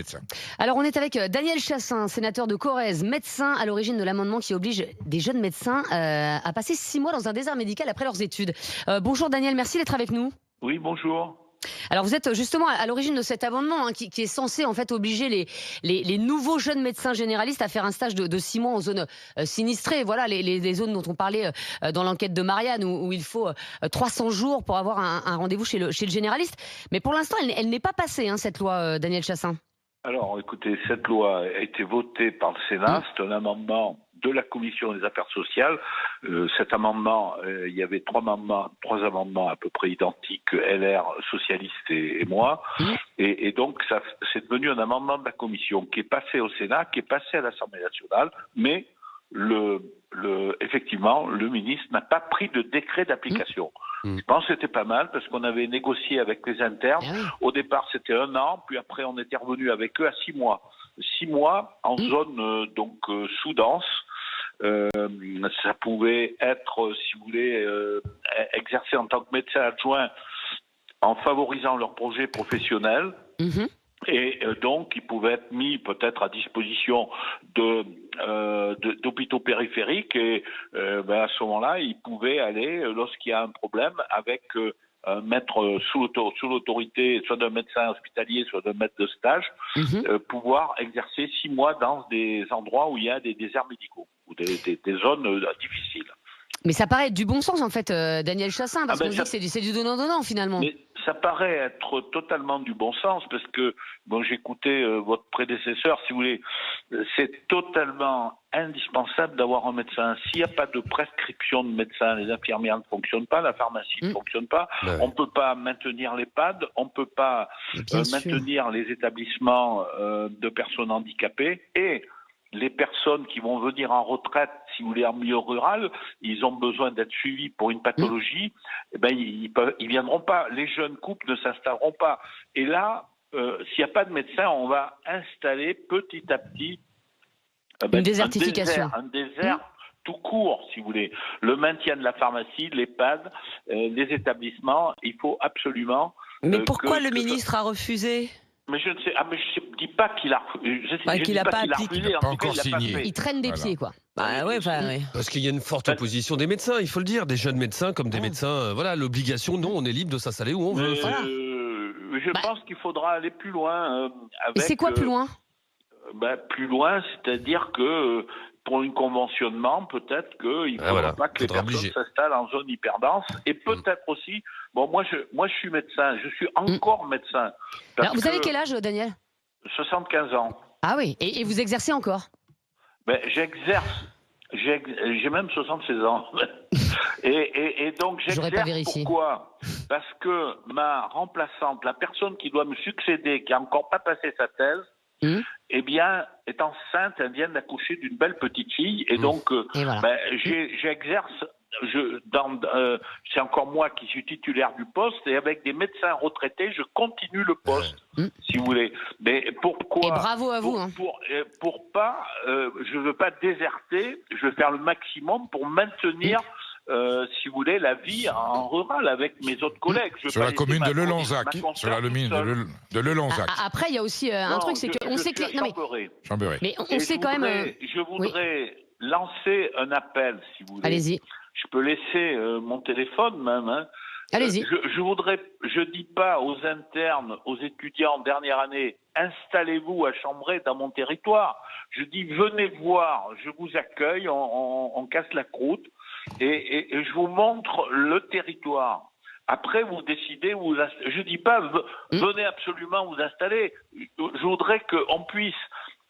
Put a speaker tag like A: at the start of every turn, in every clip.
A: médecin.
B: Alors, on est avec Daniel Chassaing, sénateur de Corrèze, médecin à l'origine de l'amendement qui oblige des jeunes médecins à passer 6 mois dans un désert médical après leurs études. Bonjour Daniel, merci d'être avec nous.
C: Oui, bonjour.
B: Alors, vous êtes justement à l'origine de cet amendement qui est censé en fait obliger les nouveaux jeunes médecins généralistes à faire un stage de 6 mois en zone sinistrée. Voilà, les zones dont on parlait dans l'enquête de Marianne où il faut 300 jours pour avoir un rendez-vous chez le généraliste. Mais pour l'instant, elle n'est pas passée, hein, cette loi, Daniel Chassaing.
C: Alors, écoutez, cette loi a été votée par le Sénat. C'est un amendement de la Commission des affaires sociales. Cet amendement, il y avait trois amendements à peu près identiques, LR, socialistes et moi. Et donc, c'est devenu un amendement de la Commission qui est passé au Sénat, qui est passé à l'Assemblée nationale, mais effectivement, le ministre n'a pas pris de décret d'application. Je pense que c'était pas mal parce qu'on avait négocié avec les internes. Au départ, c'était 1 an, puis après, on était revenu avec eux à 6 mois. 6 mois en zone sous-dense. Ça pouvait être, si vous voulez, exercer en tant que médecin adjoint en favorisant leur projet professionnel. Et donc, ils pouvaient être mis peut-être à disposition d'hôpitaux périphériques et à ce moment-là, ils pouvaient aller, lorsqu'il y a un problème, avec mettre sous l'autorité soit d'un médecin hospitalier, soit d'un maître de stage, pouvoir exercer 6 mois dans des endroits où il y a des déserts médicaux ou des zones difficiles.
B: Mais ça paraît être du bon sens en fait, Daniel Chassaing, parce qu'on dit que c'est du donnant-donnant finalement.
C: Mais ça paraît être totalement du bon sens parce que, j'écoutais votre prédécesseur, si vous voulez, c'est totalement indispensable d'avoir un médecin. S'il n'y a pas de prescription de médecin, les infirmières ne fonctionnent pas, la pharmacie ne fonctionne pas, on ne peut pas maintenir l'EHPAD, on ne peut pas maintenir les établissements de personnes handicapées et les personnes qui vont venir en retraite, si vous voulez, en milieu rural, ils ont besoin d'être suivis pour une pathologie, ils viendront pas. Les jeunes couples ne s'installeront pas. Et là, s'il n'y a pas de médecin, on va installer petit à petit
B: une désertification.
C: Un désert tout court, si vous voulez. Le maintien de la pharmacie, l'EHPAD, les établissements, il faut absolument...
D: Mais pourquoi le ministre a refusé ?
C: Mais je ne sais, je ne dis pas qu'il a refusé.
D: Qu'il n'a pas appliqué.
A: Il n'a pas encore signé.
B: Il traîne des pieds, quoi.
E: Parce qu'il y a une forte opposition des médecins, il faut le dire, des jeunes médecins comme des médecins. Voilà, l'obligation, non, on est libre de s'installer où on veut.
C: Je pense qu'il faudra aller plus loin.
B: Et c'est quoi plus loin ?
C: Plus loin, c'est-à-dire que pour un conventionnement, peut-être qu'il ne faudra pas que les personnes s'installent en zone hyperdense. Et peut-être aussi, moi je suis médecin, je suis encore médecin.
B: Alors, vous avez quel âge, Daniel ?
C: 75 ans.
B: Ah oui, et vous exercez encore ?
C: J'exerce. J'ai même 76 ans. et donc j'exerce. Pourquoi ? Parce que ma remplaçante, la personne qui doit me succéder, qui n'a encore pas passé sa thèse, eh bien, est enceinte, elle vient d'accoucher d'une belle petite fille, et donc j'exerce. C'est encore moi qui suis titulaire du poste, et avec des médecins retraités, je continue le poste, si vous voulez. Mais pourquoi ?
B: Et bravo à vous.
C: Pour pas, je veux pas déserter. Je vais faire le maximum pour maintenir. Si vous voulez, la vie en rural avec mes autres collègues.
A: Sur la commune de Lelanzac. Sur la commune de Lelanzac.
B: Après, il y a aussi un truc, c'est qu'on sait que...
A: Chambéry.
B: Mais on sait quand même...
C: Je voudrais lancer un appel, si vous voulez.
B: Allez-y.
C: Je peux laisser mon téléphone même.
B: Allez-y.
C: Je dis pas aux internes, aux étudiants en dernière année, installez-vous à Chambray dans mon territoire. Je dis, venez voir, je vous accueille, on casse la croûte. Et je vous montre le territoire. Après, vous décidez où vous installer. Je dis pas venez absolument vous installer. Je voudrais qu'on puisse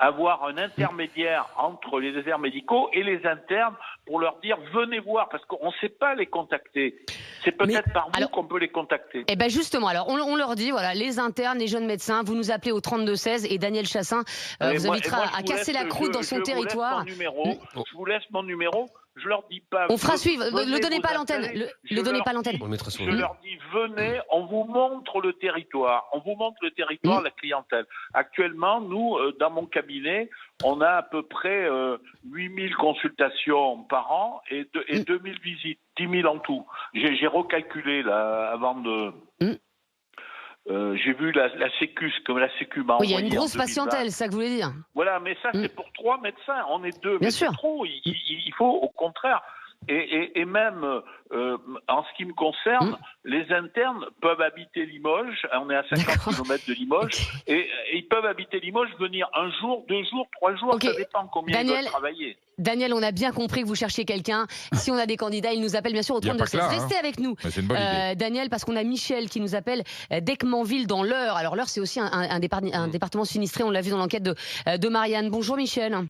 C: avoir un intermédiaire entre les déserts médicaux et les internes pour leur dire venez voir, parce qu'on ne sait pas les contacter. C'est peut-être par vous qu'on peut les contacter.
B: Eh bien justement, alors on leur dit, voilà, les internes, les jeunes médecins, vous nous appelez au 3216 et Daniel Chassaing vous invitera à casser la croûte dans son territoire.
C: Je vous laisse mon numéro. Je leur dis pas.
B: On fera suivre. Ne le donnez pas à l'antenne. Le donnez pas à l'antenne.
C: Je leur dis venez, on vous montre le territoire. On vous montre le territoire, la clientèle. Actuellement, nous, dans mon cabinet, on a à peu près 8000 consultations par an et 2000 visites, 10 000 en tout. J'ai recalculé là avant de. j'ai vu la Sécu, comme la Sécu m'a envoyé.
B: Oui, il y a une grosse
C: 2020.
B: patientèle, c'est ça que vous voulez dire.
C: Voilà, mais ça, c'est pour 3 médecins. On est 2,
B: Bien
C: mais
B: sûr.
C: c'est trop. Il faut, au contraire. Et même en ce qui me concerne, les internes peuvent habiter Limoges. On est à 50 km de Limoges. Et ils peuvent habiter Limoges, venir 1 jour, 2 jours, 3 jours. Ça dépend combien ils veulent travailler.
B: Daniel, on a bien compris que vous cherchiez quelqu'un. Si on a des candidats, ils nous appellent bien sûr au 32-16. Restez avec nous,
A: c'est une bonne idée.
B: Daniel, parce qu'on a Michel qui nous appelle d'Ecmanville dans l'Eure. Alors l'Eure, c'est aussi un département sinistré. On l'a vu dans l'enquête de Marianne. Bonjour Michel.